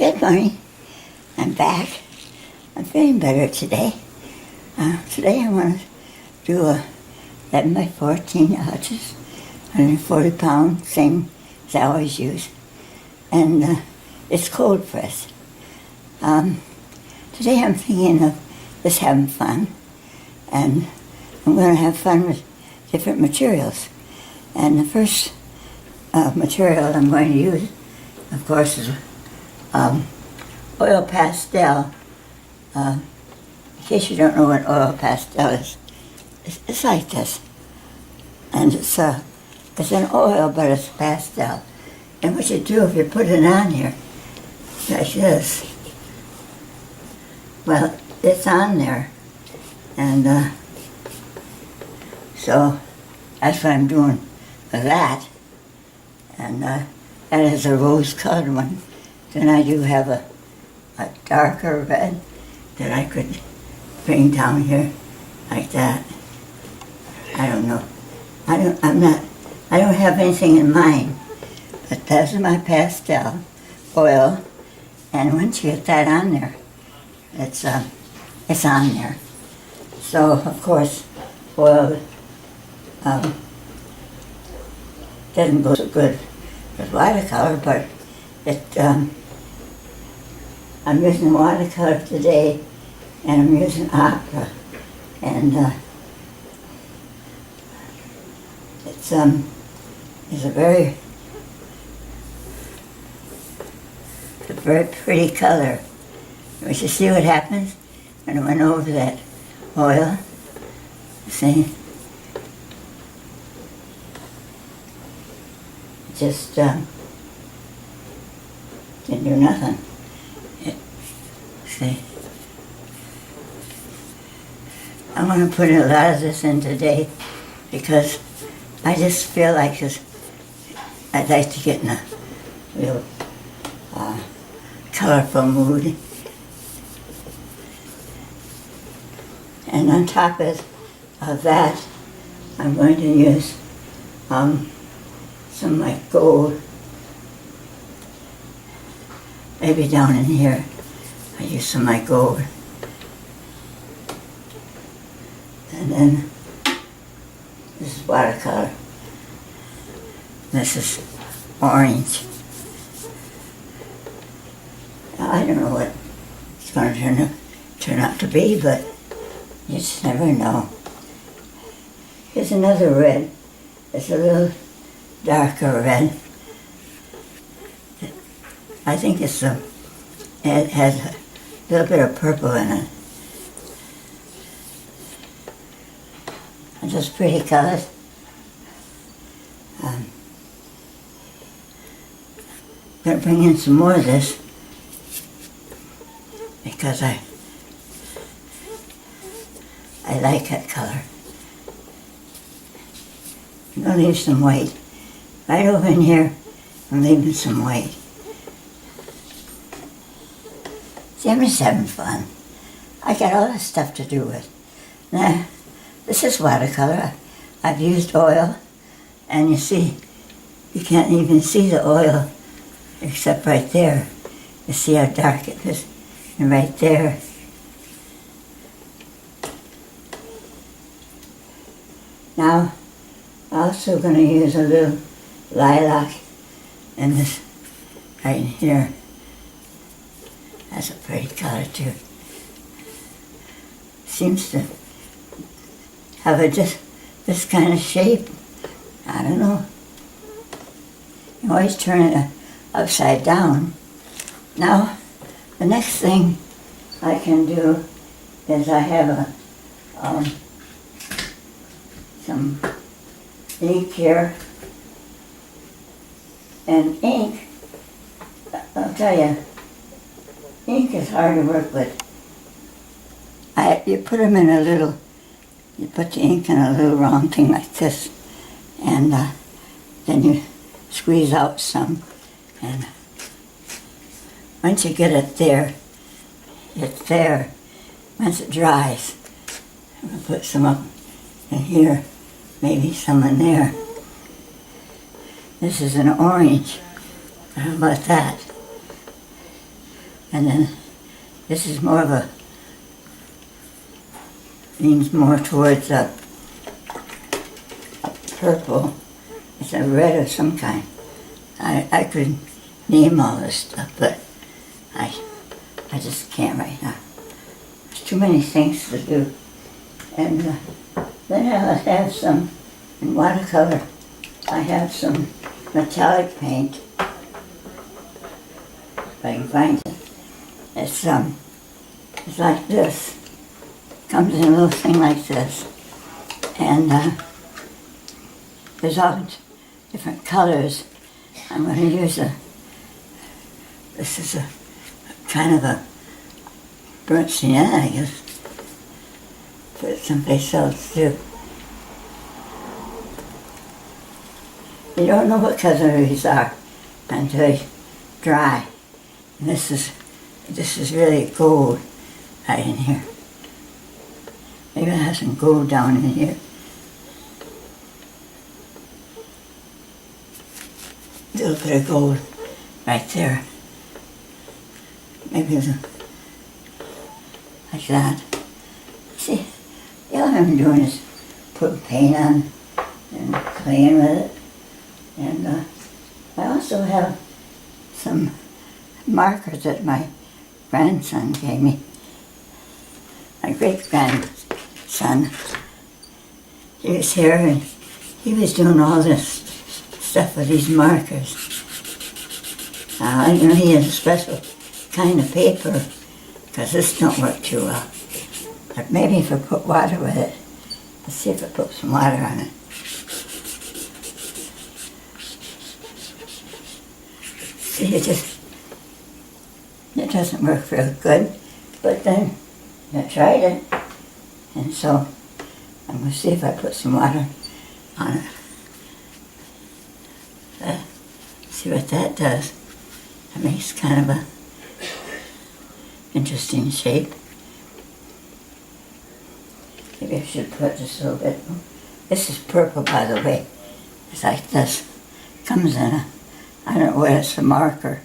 Good morning. I'm back. I'm feeling better today. Today I want to do a 11 by 14 ounces, 140 pounds, same as I always use. And it's cold press. Today I'm thinking of just having fun. And I'm going to have fun with different materials. And the first material I'm going to use, of course, is oil pastel. In case you don't know what oil pastel is, it's like this. And it's an oil, but it's pastel. And what you do if you put it on here, like this, well, it's on there. And so that's what I'm doing with that. And that is a rose-colored one. Then I do have a darker red that I could bring down here like that. I don't know. I don't have anything in mind. But that's my pastel oil. And once you get that on there, it's on there. So of course, oil doesn't go so good with watercolor, but I'm using watercolor today, and I'm using opera, and it's a very pretty color. We should see what happens when I went over that oil. See, just didn't do nothing. See, I'm going to put a lot of this in today because I just feel like I'd like to get in a real colorful mood. And on top of that, I'm going to use some like gold. Maybe down in here, I use some like gold. And then this is watercolor. This is orange. Now, I don't know what it's going to turn out to be, but you just never know. Here's another red. It's a little darker red. I think it has a little bit of purple in it. And just pretty colors. I'm going to bring in some more of this because I like that color. I'm going to leave some white. Right over in here, I'm leaving some white. See, I'm just having fun. I got all this stuff to do with. Now, this is watercolor. I've used oil, and you see, you can't even see the oil except right there. You see how dark it is, and right there. Now, I'm also going to use a little lilac in this right here. That's a pretty color too. Seems to have this kind of shape. I don't know. You always turn it upside down. Now, the next thing I can do is I have some ink here. And ink, I'll tell you, ink is hard to work with. You put them in a little, you put the ink in a little round thing like this, and then you squeeze out some, and once you get it there, it's there. Once it dries, I'm going to put some up in here, maybe some in there. This is an orange. How about that? And then this is more of a, leans more towards a purple. It's a red of some kind. I could name all this stuff, but I just can't right now. There's too many things to do. And then I'll have some in watercolor. I have some metallic paint, if I can find it. It's like this. Comes in a little thing like this. And there's all different colors. I'm going to use this is a kind of a burnt sienna, I guess. Put it someplace else too. You don't know what color these are until they dry. And this is really gold right in here. Maybe I have some gold down in here. A little bit of gold right there. Maybe like that. See, all I'm doing is putting paint on and playing with it. And I also have some markers that my grandson gave me. My great-grandson. He was here and he was doing all this stuff with these markers. He has a special kind of paper because this don't work too well. But maybe if I put water with it, let's see if I put some water on it. See, it doesn't work real good, but then I tried it, and so I'm going to see if I put some water on it. See what that does. That makes kind of a interesting shape. Maybe I should put just a little bit. This is purple, by the way. It's like this. Comes in a, I don't know what it's a marker.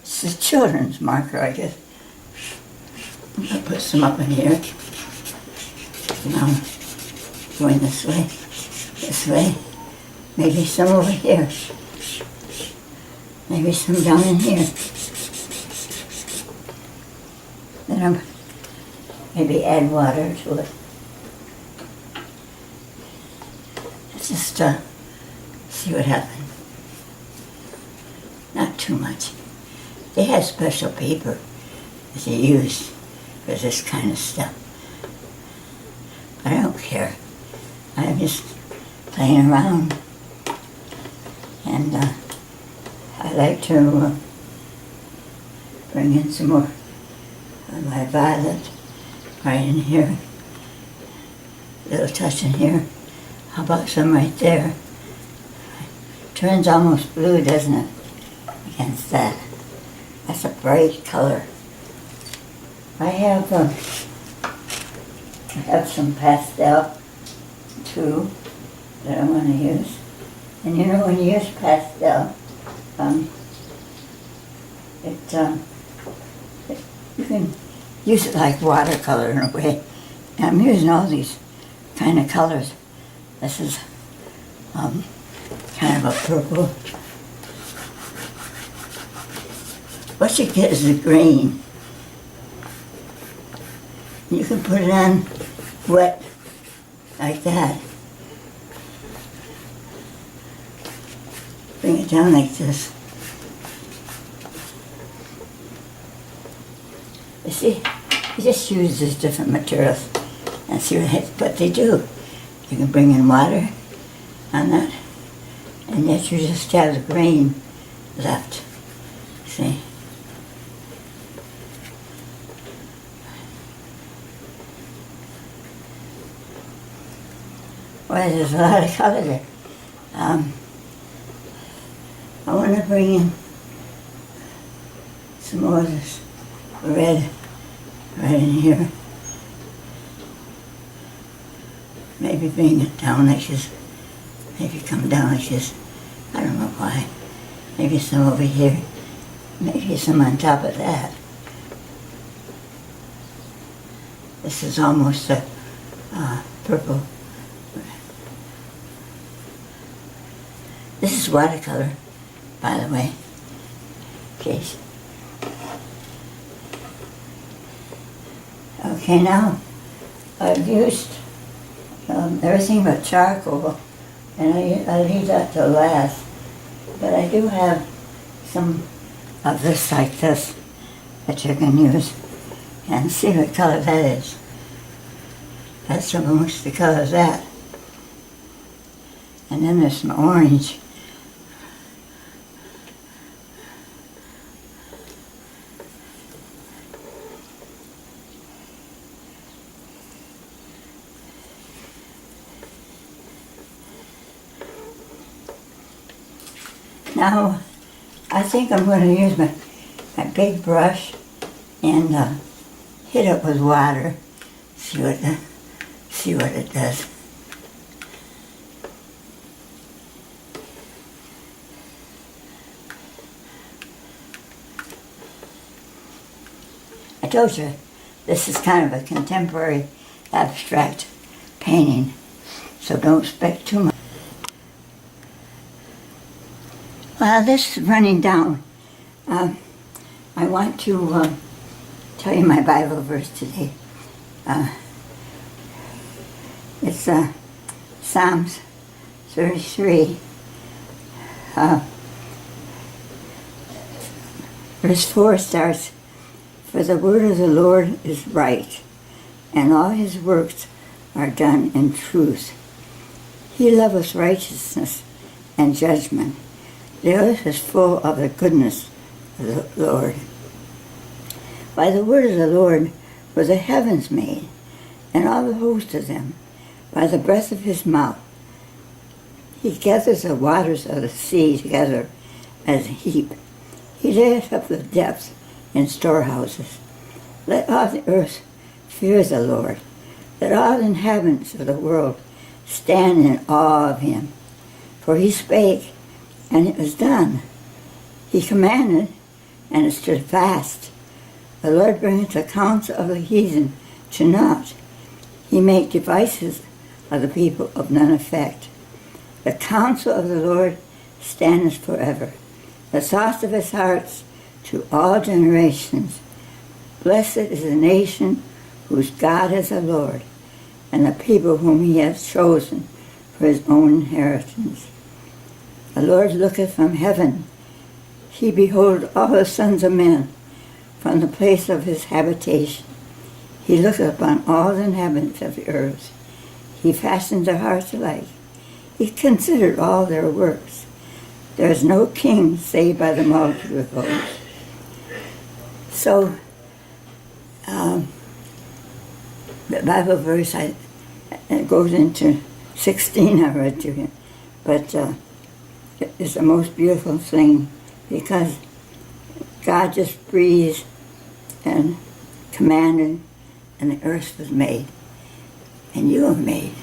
It's a children's marker, I guess. I'll put some up in here. Now, going this way. Maybe some over here. Maybe some down in here. Then I'll maybe add water to it. Let's just see what happens. Not too much. They have special paper that they use for this kind of stuff. But I don't care. I'm just playing around. And I like to bring in some more of my violet right in here. A little touch in here. How about some right there? Turns almost blue, doesn't it? Against that. That's a bright color. I have some pastel too that I'm going to use. And you know, when you use pastel, you can use it like watercolor in a way. And I'm using all these kind of colors. This is kind of a purple. What you get is a grain. You can put it on wet like that. Bring it down like this. You see, you just use these different materials and see what they do. You can bring in water on that, and yet you just have the grain left. See? Well, there's a lot of color there. I want to bring in some more of this red right in here. Maybe bring it down like this. Maybe come down like this. I don't know why. Maybe some over here. Maybe some on top of that. This is almost a purple. This is watercolor, by the way. Okay. Okay, now I've used everything but charcoal, and I leave that to last. But I do have some of this like this that you can use, and see what color that is. That's almost the color of that. And then there's some orange. Now, I think I'm going to use my big brush and hit it with water. See what it does. I told you this is kind of a contemporary abstract painting, so don't expect too much. While this is running down, I want to tell you my Bible verse today. It's Psalms 33, verse 4 starts, "For the word of the Lord is right, and all his works are done in truth. He loveth righteousness and judgment. The earth is full of the goodness of the Lord. By the word of the Lord were the heavens made, and all the host of them, by the breath of his mouth. He gathers the waters of the sea together as a heap. He layeth up the depths in storehouses. Let all the earth fear the Lord. Let all the inhabitants of the world stand in awe of him. For he spake, and it was done. He commanded, and it stood fast. The Lord bringeth the counsel of the heathen to naught. He make devices of the people of none effect. The counsel of the Lord standeth forever, the thoughts of his hearts to all generations. Blessed is the nation whose God is the Lord, and the people whom he hath chosen for his own inheritance. The Lord looketh from heaven. He beholdeth all the sons of men from the place of his habitation. He looketh upon all the inhabitants of the earth. He fashioned their hearts alike. He considered all their works. There is no king save by the multitude of those. So, the Bible verse, it goes into 16, I read to you, but it's the most beautiful thing because God just breathed and commanded, and the earth was made. And you were made.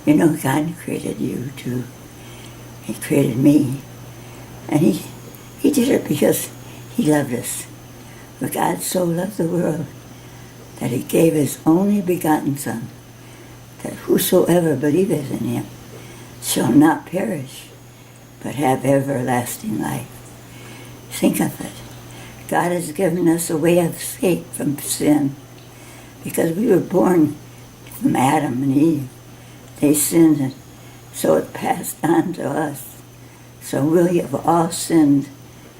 You know, God created you too. He created me. And he did it because he loved us. For God so loved the world that he gave his only begotten Son, that whosoever believeth in him shall not perish, but have everlasting life. Think of it. God has given us a way of escape from sin, because we were born from Adam and Eve. They sinned, and so it passed on to us. So we have all sinned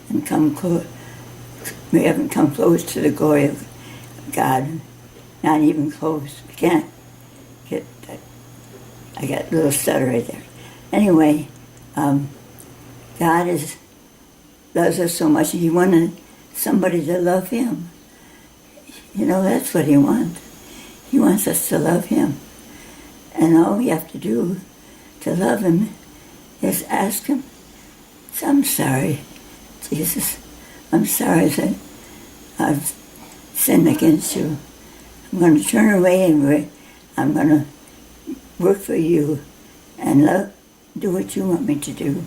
and come close. We haven't come close to the glory of God. Not even close. We can't get that. I got a little stutter right there. Anyway, God loves us so much, and he wanted somebody to love him. You know, that's what he wants. He wants us to love him. And all we have to do to love him is ask him, I'm sorry, Jesus. I'm sorry that I've sinned against you. I'm going to turn away and I'm going to work for you and do what you want me to do.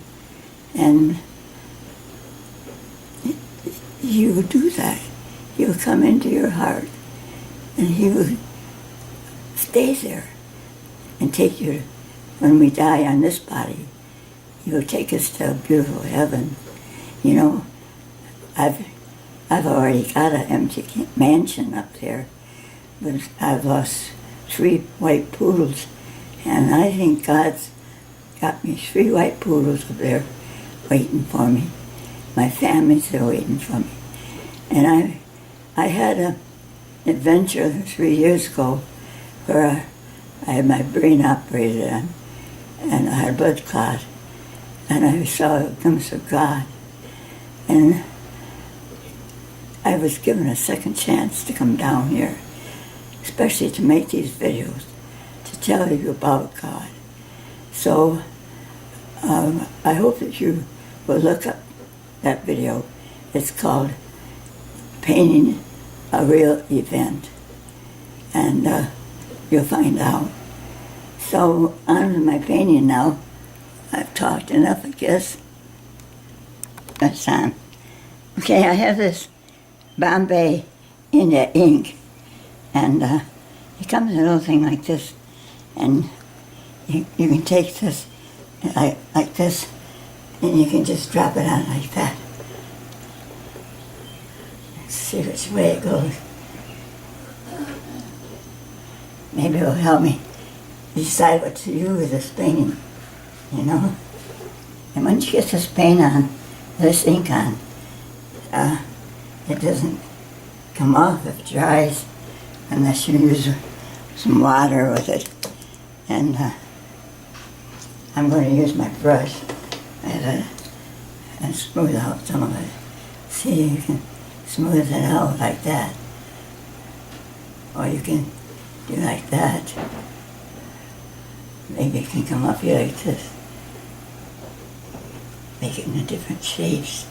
And he will do that. He will come into your heart, and he will stays there and take you, when we die on this body, He'll take us to a beautiful heaven. You know, I've already got an empty mansion up there, but I've lost 3 white poodles, and I think God's got me 3 white poodles up there waiting for me. My family's there waiting for me. And I had an adventure 3 years ago where I had my brain operated on, and I had a blood clot, and I saw a glimpse of God. And I was given a second chance to come down here, especially to make these videos, to tell you about God. So I hope that you will look up that video. It's called Painting a Real Event, and you'll find out. So on to my painting now. I've talked enough, I guess. That's on. Okay, I have this Bombay India ink, and it comes in a little thing like this, and you can take this like this, and you can just drop it on like that. Let's see which way it goes. Maybe it'll help me decide what to do with this painting, you know? And once you get this paint on, this ink on, it doesn't come off if it dries unless you use some water with it. And I'm going to use my brush and smooth out some of it. See, you can smooth it out like that. Or you can do like that. Maybe it can come up here like this. Make it in different shapes.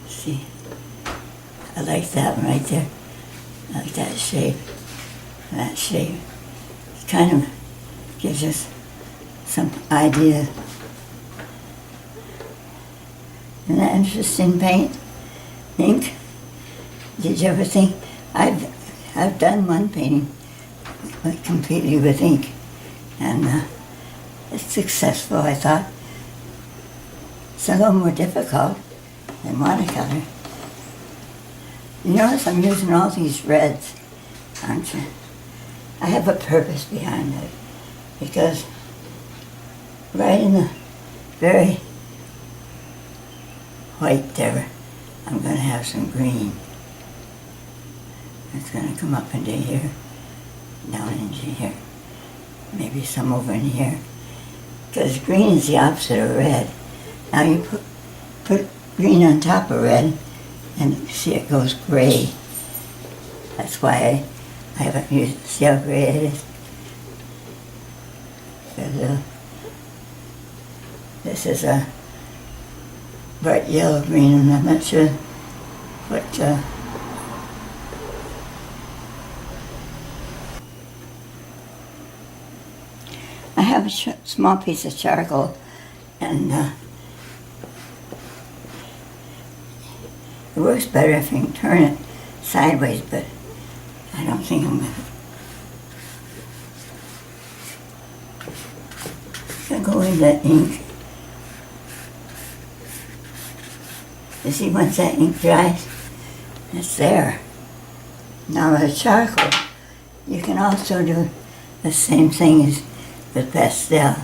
See? I like that one right there. I like that shape. That shape. It kind of gives us some idea. Isn't that interesting paint? Ink? Did you ever think? I've done one painting completely with ink, and it's successful, I thought. It's a little more difficult than watercolor. You notice I'm using all these reds, aren't you? I have a purpose behind it, because right in the very white there, I'm going to have some green. It's going to come up into here, down into here, maybe some over in here, because green is the opposite of red. Now you put green on top of red, and you see it goes gray. That's why I haven't used it. See how gray it is? This is a bright yellow green, and I'm not sure what I have a small piece of charcoal, and it works better if you can turn it sideways, but I don't think I'm going to go in that ink. You see, once that ink dries, it's there. Now with charcoal, you can also do the same thing as with pastel,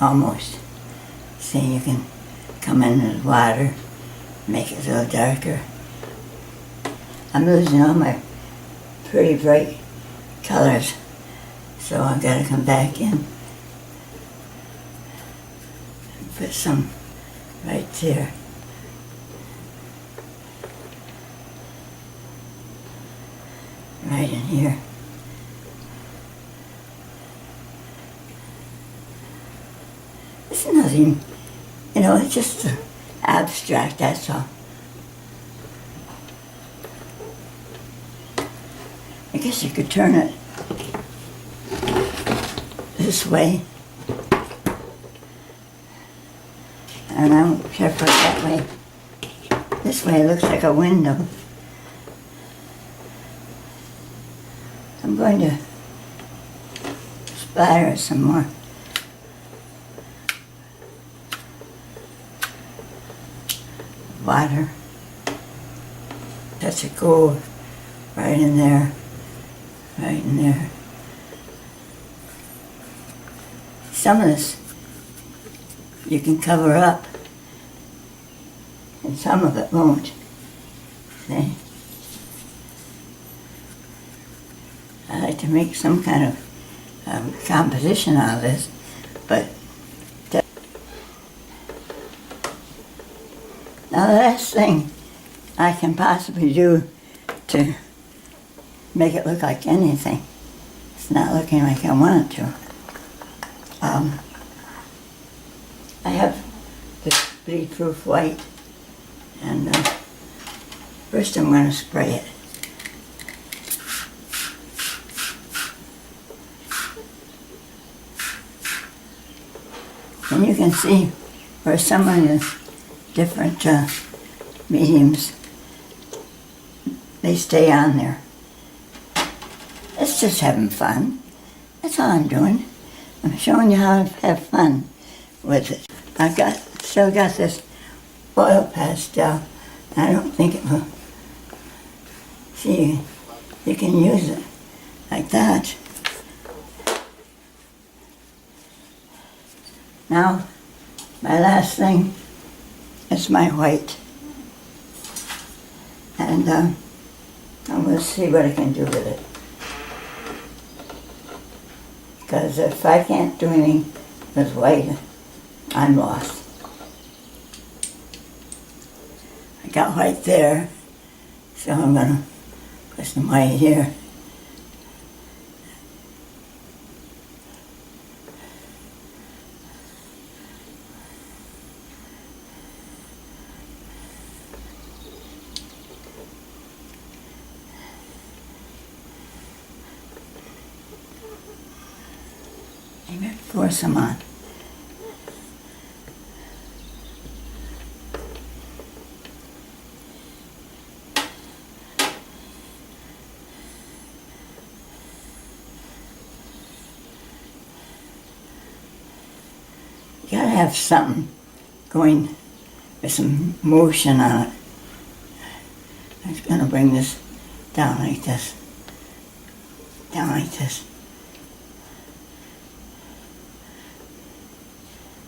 almost. See, you can come in with water, make it a little darker. I'm losing all my pretty bright colors, so I've got to come back in and put some right there. Right in here. It's nothing, you know, it's just abstract, that's all. I guess you could turn it this way, and I don't care for it that way. This way it looks like a window. I'm going to splatter some more. Water. That's a gold right in there, right in there. Some of this you can cover up, and some of it won't. See? I like to make some kind of composition out of this, but now the last thing I can possibly do to make it look like anything, it's not looking like I want it to. I have this bleed-proof white, and first I'm going to spray it. And you can see where some of the different mediums, they stay on there. It's just having fun. That's all I'm doing. I'm showing you how to have fun with it. Still got this oil pastel. I don't think it will. See, you can use it like that. Now, my last thing is my white. And I'm going to see what I can do with it. Because if I can't do anything with white, I'm lost. I got white there, so I'm going to put some white here. Maybe pour some on. You gotta have something going with some motion on it. I'm just gonna bring this down like this. Down like this.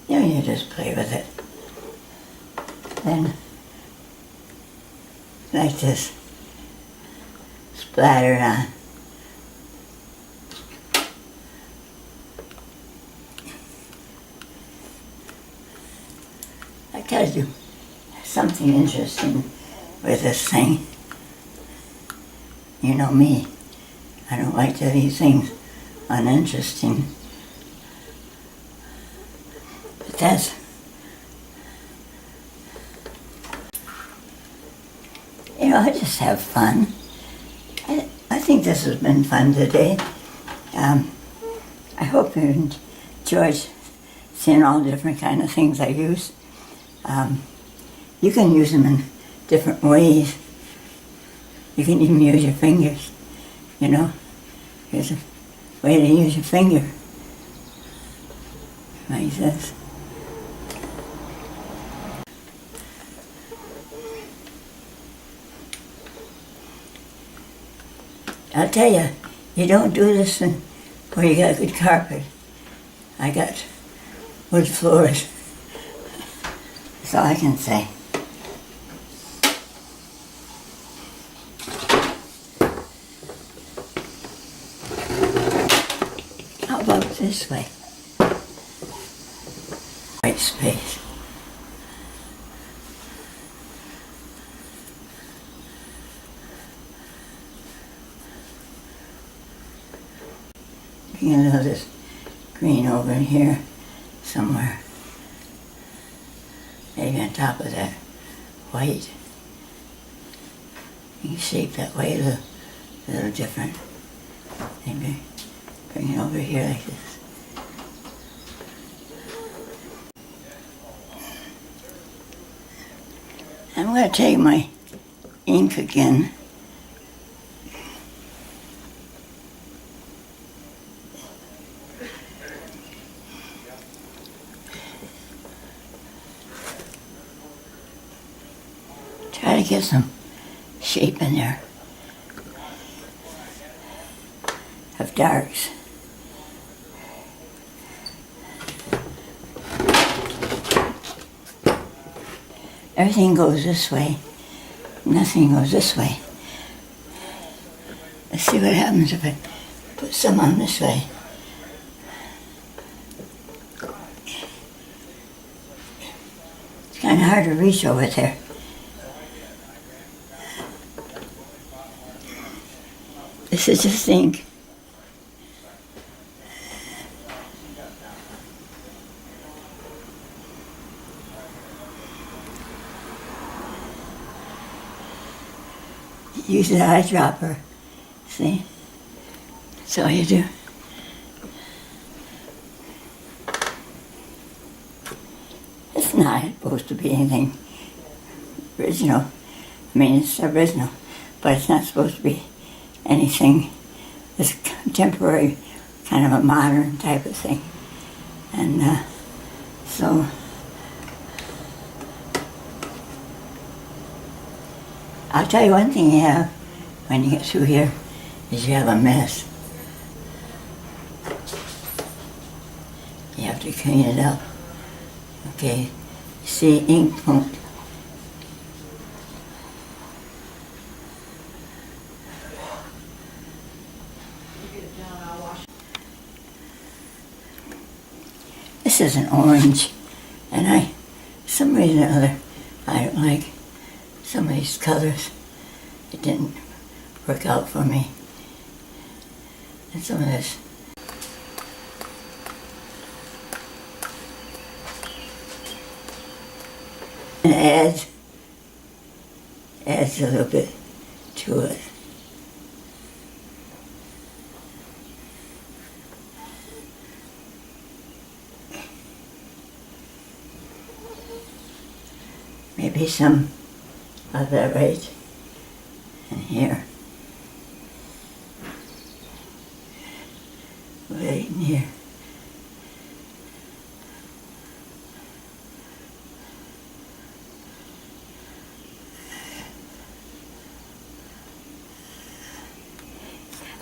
You just play with it. Then, like this, splatter it on. I gotta do something interesting with this thing. You know me. I don't like to leave things uninteresting. But that's, I just have fun. I think this has been fun today. I hope you enjoyed seeing all the different kind of things I use. You can use them in different ways. You can even use your fingers, Here's a way to use your finger. Like this. I'll tell you, you don't do this where you got good carpet. I got wood floors. That's all I can say. How about this way? White space. You know, this green over in here somewhere. Maybe on top of that white. You can shape that white a little different. Maybe bring it over here like this. I'm going to take my ink again. Try to get some shape in there of darks. Everything goes this way. Nothing goes this way. Let's see what happens if I put some on this way. It's kind of hard to reach over there. This is just ink. Use the eyedropper. See? That's all you do. It's not supposed to be anything original. I mean, it's original, but it's not supposed to be anything that's contemporary, kind of a modern type of thing. And so I'll tell you one thing you have when you get through here is you have a mess. You have to clean it up. Okay, see, ink won't. This is an orange, and some reason or other, I don't like some of these colors. It didn't work out for me. And some of this. And adds a little bit to it. Maybe some of that right in here. Right in here.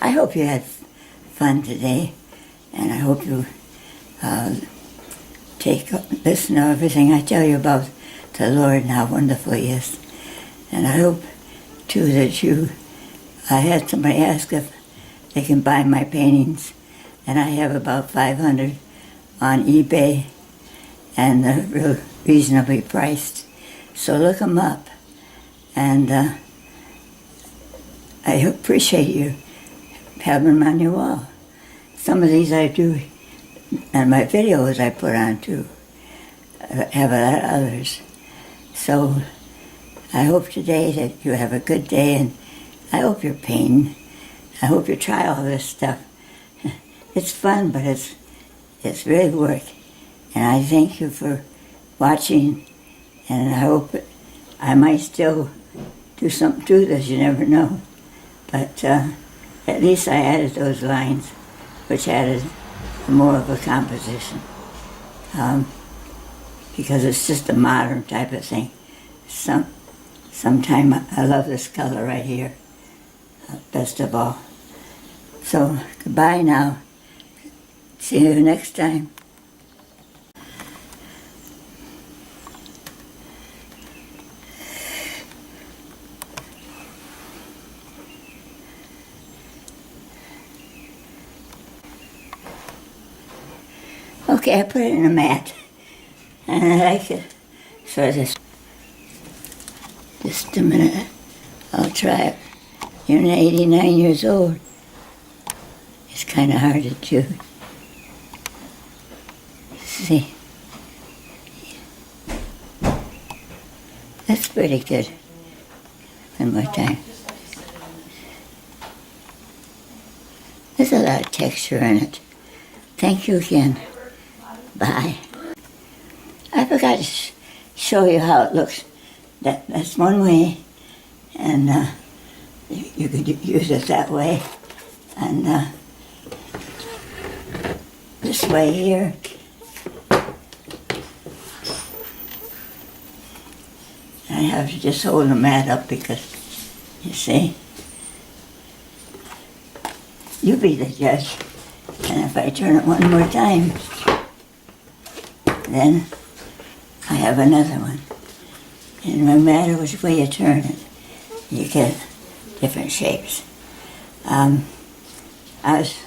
I hope you had fun today, and I hope you listen to everything I tell you about the Lord and how wonderful He is. And I hope, too, that I had somebody ask if they can buy my paintings, and I have about 500 on eBay, and they're real reasonably priced. So look them up, and I appreciate you having them on your wall. Some of these I do, and my videos I put on too. I have a lot of others. So I hope today that you have a good day, and I hope you're painting. I hope you try all this stuff. It's fun, but it's really work. And I thank you for watching, and I hope I might still do something to this, you never know. But at least I added those lines, which added more of a composition. Because it's just a modern type of thing. Sometime I love this color right here, best of all. So goodbye now. See you next time. Okay, I put it in a mat, and I like it. So just a minute, I'll try it. You're 89 years old. It's kind of hard to chew. See, that's pretty good. One more time. There's a lot of texture in it. Thank you again. Bye. I forgot to show you how it looks. That's one way, and you could use it that way, and this way here. I have to just hold the mat up because, you see, you be the judge. And if I turn it one more time, then I have another one. And no matter which way you turn it, you get different shapes. I was